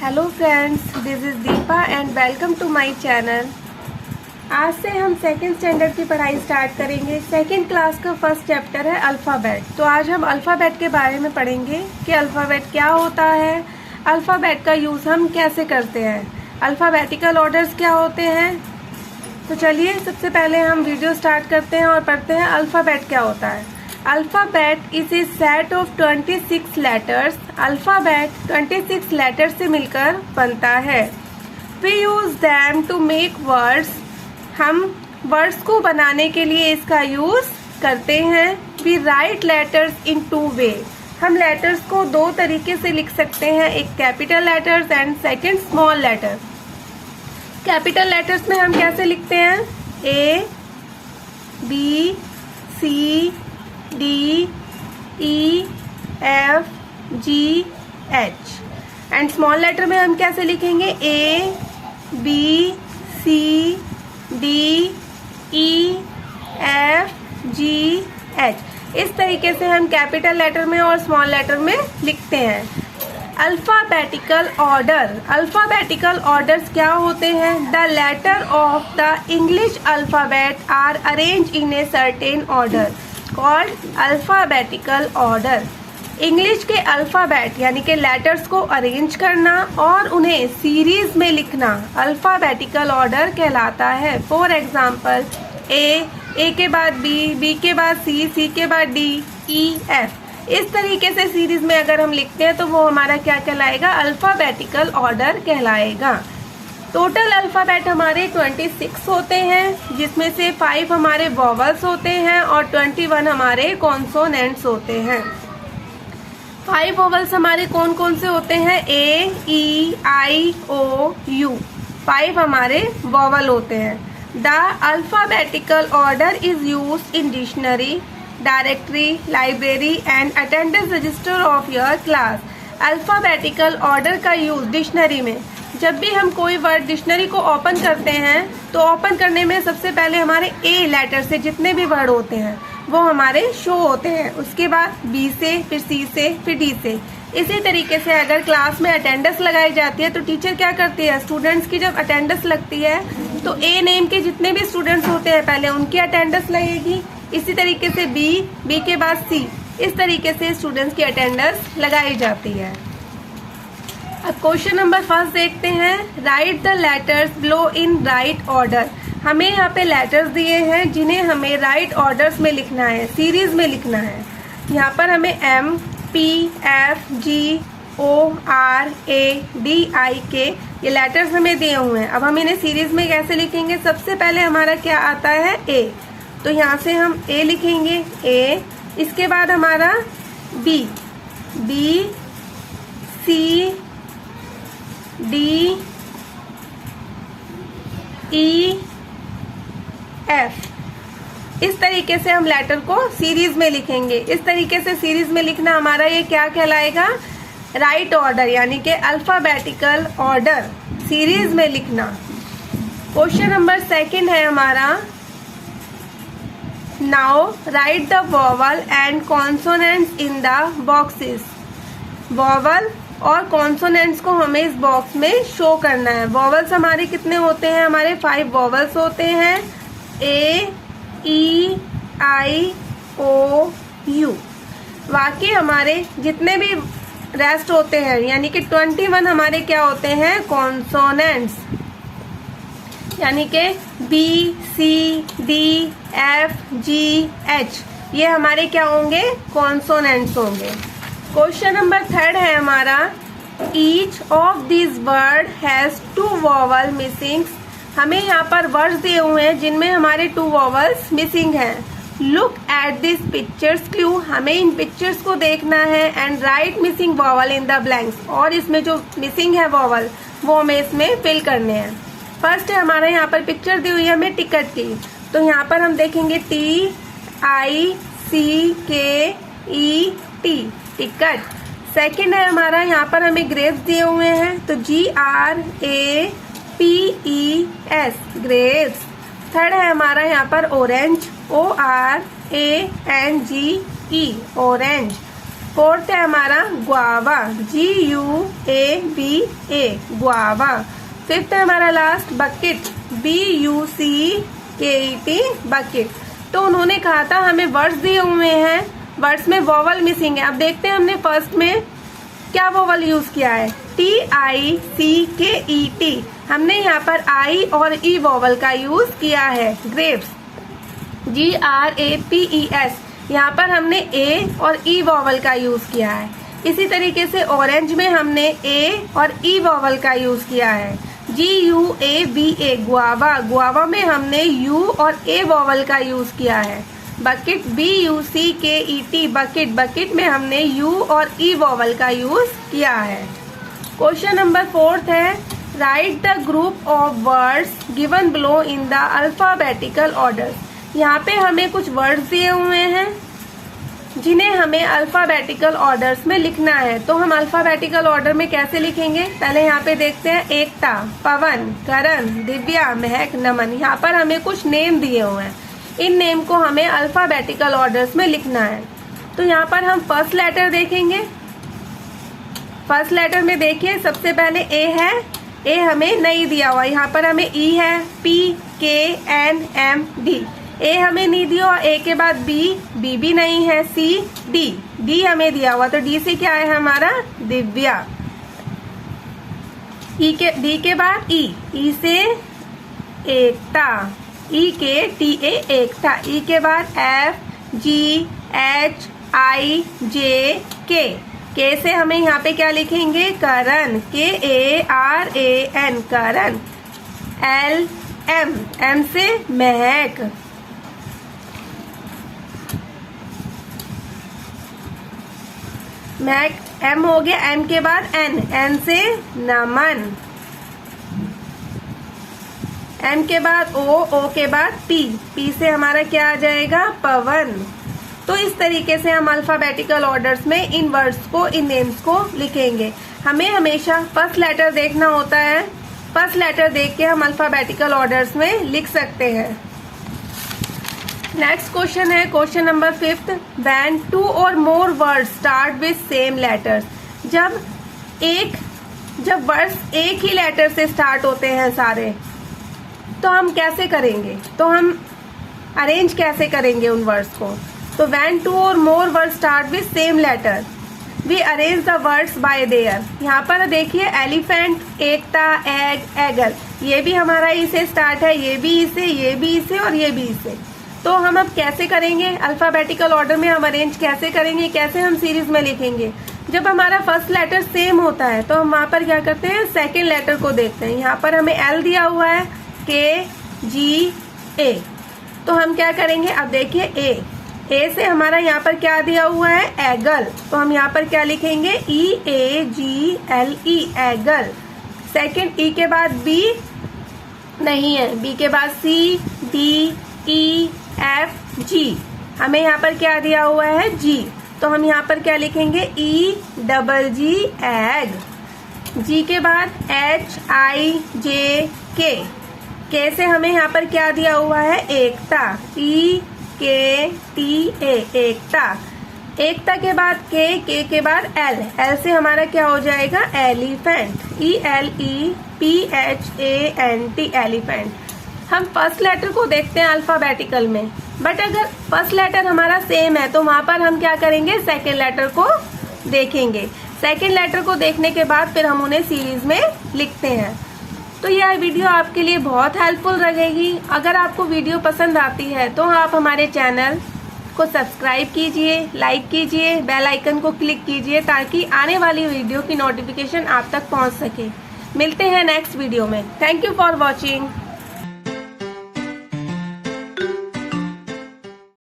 Hello friends, this is Deepa and welcome to my channel. आज से हम सेकेंड स्टैंडर्ड की पढ़ाई स्टार्ट करेंगे। सेकेंड क्लास का फर्स्ट चैप्टर है अल्फ़ाबेट। तो आज हम अल्फ़ाबेट के बारे में पढ़ेंगे कि अल्फ़ाबेट क्या होता है, अल्फ़ाबेट का यूज़ हम कैसे करते हैं, अल्फ़ाबेटिकल ऑर्डर्स क्या होते हैं। तो चलिए सबसे पहले हम वीडियो स्टार्ट करते हैं और पढ़ते हैं अल्फ़ाबेट क्या होता है। Alphabet is a set of 26 letters. Alphabet 26 letter से मिलकर बनता है। We use them to make words. हम वर्ड्स को बनाने के लिए इसका यूज़ करते हैं। We write letters in 2 way. हम लेटर्स को 2 तरीके से लिख सकते हैं, एक capital letters and second small letter. Capital letters में हम कैसे लिखते हैं? A, B, C, D, E, F, G, H। And small letter में हम कैसे लिखेंगे? A, B, C, D, E, F, G, H। इस तरीके से हम कैपिटल लेटर में और स्मॉल लेटर में लिखते हैं। Alphabetical order. अल्फ़ाबेटिकल ऑर्डर्स क्या होते हैं? The letter of the English alphabet are arrange in a certain order called alphabetical order. English के अल्फ़ाबेट यानी कि लेटर्स को अरेंज करना और उन्हें सीरीज में लिखना अल्फ़ाबेटिकल ऑर्डर कहलाता है। फॉर एग्जाम्पल ए के बाद बी के बाद सी के बाद डी, ई, एफ। इस तरीके से सीरीज में अगर हम लिखते हैं तो वो हमारा क्या कहलाएगा? अल्फ़ाबेटिकल ऑर्डर कहलाएगा। टोटल अल्फ़ाबेट हमारे 26 होते हैं, जिसमें से 5 हमारे वॉवल्स होते हैं और 21 हमारे कॉन्सोनेंट्स होते हैं। 5 वॉवल्स हमारे कौन कौन से होते हैं? ए, ई, आई, ओ, यू। 5 हमारे वॉवल होते हैं। The alphabetical order is used in dictionary, directory, library and attendance register of your class. Alphabetical order का यूज डिक्शनरी में, जब भी हम कोई वर्ड डिक्शनरी को ओपन करते हैं तो ओपन करने में सबसे पहले हमारे ए लेटर से जितने भी वर्ड होते हैं वो हमारे शो होते हैं, उसके बाद बी से, फिर सी से, फिर डी से। इसी तरीके से अगर क्लास में अटेंडेंस लगाई जाती है तो टीचर क्या करती है? स्टूडेंट्स की जब अटेंडेंस लगती है तो ए नेम के जितने भी स्टूडेंट्स होते हैं पहले उनकी अटेंडेंस लगेगी। इसी तरीके से बी के बाद सी, इस तरीके से स्टूडेंट्स की अटेंडेंस लगाई जाती है। अब क्वेश्चन नंबर 1 देखते हैं। Right the letters below in right order. हमें यहाँ पे लेटर्स दिए हैं जिन्हें हमें राइट ऑर्डर्स में लिखना है, सीरीज में लिखना है। यहाँ पर हमें M, P, F, G, O, R, A, D, I, K ये लेटर्स हमें दिए हुए हैं। अब हम इन्हें सीरीज में कैसे लिखेंगे? सबसे पहले हमारा क्या आता है? A। तो यहाँ से हम A लिखेंगे, A। इसके बाद हमारा B, C, D, E, F। इस तरीके से हम लेटर को सीरीज में लिखेंगे। इस तरीके से सीरीज में लिखना हमारा ये क्या कहलाएगा? राइट ऑर्डर, यानी कि अल्फ़ाबेटिकल ऑर्डर, सीरीज में लिखना। क्वेश्चन नंबर 2 है हमारा। Now right the vowel and consonants in the boxes. Vowel और कॉन्सोनेंट्स को हमें इस बॉक्स में शो करना है। वॉवल्स हमारे कितने होते हैं? हमारे 5 वॉवल्स होते हैं, ए, ई, आई, ओ, यू। बाकी हमारे जितने भी रेस्ट होते हैं यानी कि 21 हमारे क्या होते हैं? कॉन्सोनेंट्स, यानी कि बी, सी, डी, एफ, जी, एच ये हमारे क्या होंगे? कॉन्सोनेंट्स होंगे। क्वेश्चन नंबर 3 है हमारा। Each of this word has 2 vowel missing. हमें यहाँ पर वर्ड्स दिए हुए हैं जिनमें हमारे 2 वॉवल्स मिसिंग हैं। Look at this pictures clue. हमें इन पिक्चर्स को देखना है and right missing vowel in the blanks. और इसमें जो मिसिंग है वॉवल वो हमें इसमें फिल करने हैं। फर्स्ट है हमारे यहाँ पर पिक्चर दी हुई है हमें टिकट की, तो यहाँ पर हम देखेंगे TICKET, टिकट। सेकंड है हमारा यहाँ पर हमें ग्रेप्स दिए हुए हैं, तो GRAPES, ग्रेप्स। थर्ड है हमारा यहाँ पर ऑरेंज, ORANGE, ऑरेंज। फोर्थ है हमारा गुआवा, GUAVA, गुआवा। फिफ्थ है हमारा लास्ट बकेट, BUCKET, बकेट। तो उन्होंने कहा था हमें वर्ड्स दिए हुए हैं, वर्ड्स में वोवल मिसिंग है। अब देखते हैं हमने फर्स्ट में क्या वोवल यूज किया है, TICKET। हमने यहाँ पर आई और ई वोवल का यूज किया है। ग्रेप्स, GRAPES, यहाँ पर हमने ए और ई वोवल का यूज किया है। इसी तरीके से ऑरेंज में हमने ए और ई वोवल का यूज किया है। GUAVA, गुआवा, गुआवा में हमने यू और ए वोवल का यूज किया है। बकेट, BUCKET, बकेट, बकेट में हमने यू और ई वोवल का यूज किया है। क्वेश्चन नंबर 4 है, right the group of words given below in the alphabetical order. यहाँ पे हमें कुछ वर्ड्स दिए हुए हैं जिन्हें हमें अल्फाबेटिकल ऑर्डर्स में लिखना है। तो हम अल्फाबेटिकल ऑर्डर में कैसे लिखेंगे, पहले यहाँ पे देखते हैं। एकता, पवन, करण, दिव्या, महक, नमन। यहाँ पर हमें कुछ नेम दिए हुए हैं, इन नेम को हमें अल्फाबेटिकल ऑर्डर्स में लिखना है। तो यहाँ पर हम फर्स्ट लेटर देखेंगे। फर्स्ट लेटर में देखिए सबसे पहले ए है, ए हमें नहीं दिया हुआ, यहाँ पर हमें ई है, PKNMD। ए हमें नहीं दिया और ए के बाद बी, बी भी नहीं है, CD, डी हमें दिया हुआ, तो डी से क्या है हमारा दिव्या। डी के बाद ई से एकता, EKTA, एकता। ई के बाद FGHIJK, के से हमें यहाँ पे क्या लिखेंगे, करण, KARAN, करण। M से महक, महक, M हो गया। M के बाद N से नमन। M के बाद O के बाद P से हमारा क्या आ जाएगा, पवन। तो इस तरीके से हम अल्फाबेटिकल ऑर्डर्स में इन वर्ड्स को, इन नेम्स को लिखेंगे। हमें हमेशा फर्स्ट लेटर देखना होता है, फर्स्ट लेटर देख के हम अल्फाबेटिकल ऑर्डर्स में लिख सकते हैं। नेक्स्ट क्वेश्चन है question number 5, when 2 or more words start with same letters. जब वर्ड्स एक ही लेटर से स्टार्ट होते हैं सारे, तो हम कैसे करेंगे, तो हम अरेंज कैसे करेंगे उन वर्ड्स को। तो when 2 or more words start with same letter, we arrange the words by their. यहाँ पर देखिए एलिफेंट, एकता, एग, एगर, ये भी हमारा ई से स्टार्ट है, ये भी ई से, ये भी ई से और ये भी ई से। तो हम अब कैसे करेंगे अल्फाबेटिकल ऑर्डर में, हम अरेंज कैसे करेंगे, कैसे हम सीरीज में लिखेंगे। जब हमारा फर्स्ट लेटर सेम होता है तो हम वहाँ पर क्या करते हैं, सेकेंड लेटर को देखते हैं। यहाँ पर हमें L दिया हुआ है, KGA, तो हम क्या करेंगे, अब देखिए ए से हमारा यहाँ पर क्या दिया हुआ है, एगल, तो हम यहाँ पर क्या लिखेंगे, EAGLE, एगल। सेकेंड ई के बाद बी नहीं है, बी के बाद CDEFG, हमें यहाँ पर क्या दिया हुआ है, G, तो हम यहाँ पर क्या लिखेंगे, EGG, एग। G के बाद HIJK, के से हमें यहाँ पर क्या दिया हुआ है, एकता, EKTA, एकता। एकता के बाद के के बाद L से हमारा क्या हो जाएगा, एलिफेंट, ELEPHANT, एलिफेंट। हम फर्स्ट लेटर को देखते हैं अल्फाबेटिकल में, बट अगर फर्स्ट लेटर हमारा सेम है तो वहां पर हम क्या करेंगे, सेकेंड लेटर को देखेंगे। सेकेंड लेटर को देखने के बाद फिर हम उन्हें सीरीज में लिखते हैं। तो यह वीडियो आपके लिए बहुत हेल्पफुल रहेगी। अगर आपको वीडियो पसंद आती है तो आप हमारे चैनल को सब्सक्राइब कीजिए, लाइक कीजिए, बेल आइकन को क्लिक कीजिए ताकि आने वाली वीडियो की नोटिफिकेशन आप तक पहुंच सके। मिलते हैं नेक्स्ट वीडियो में। Thank you for watching.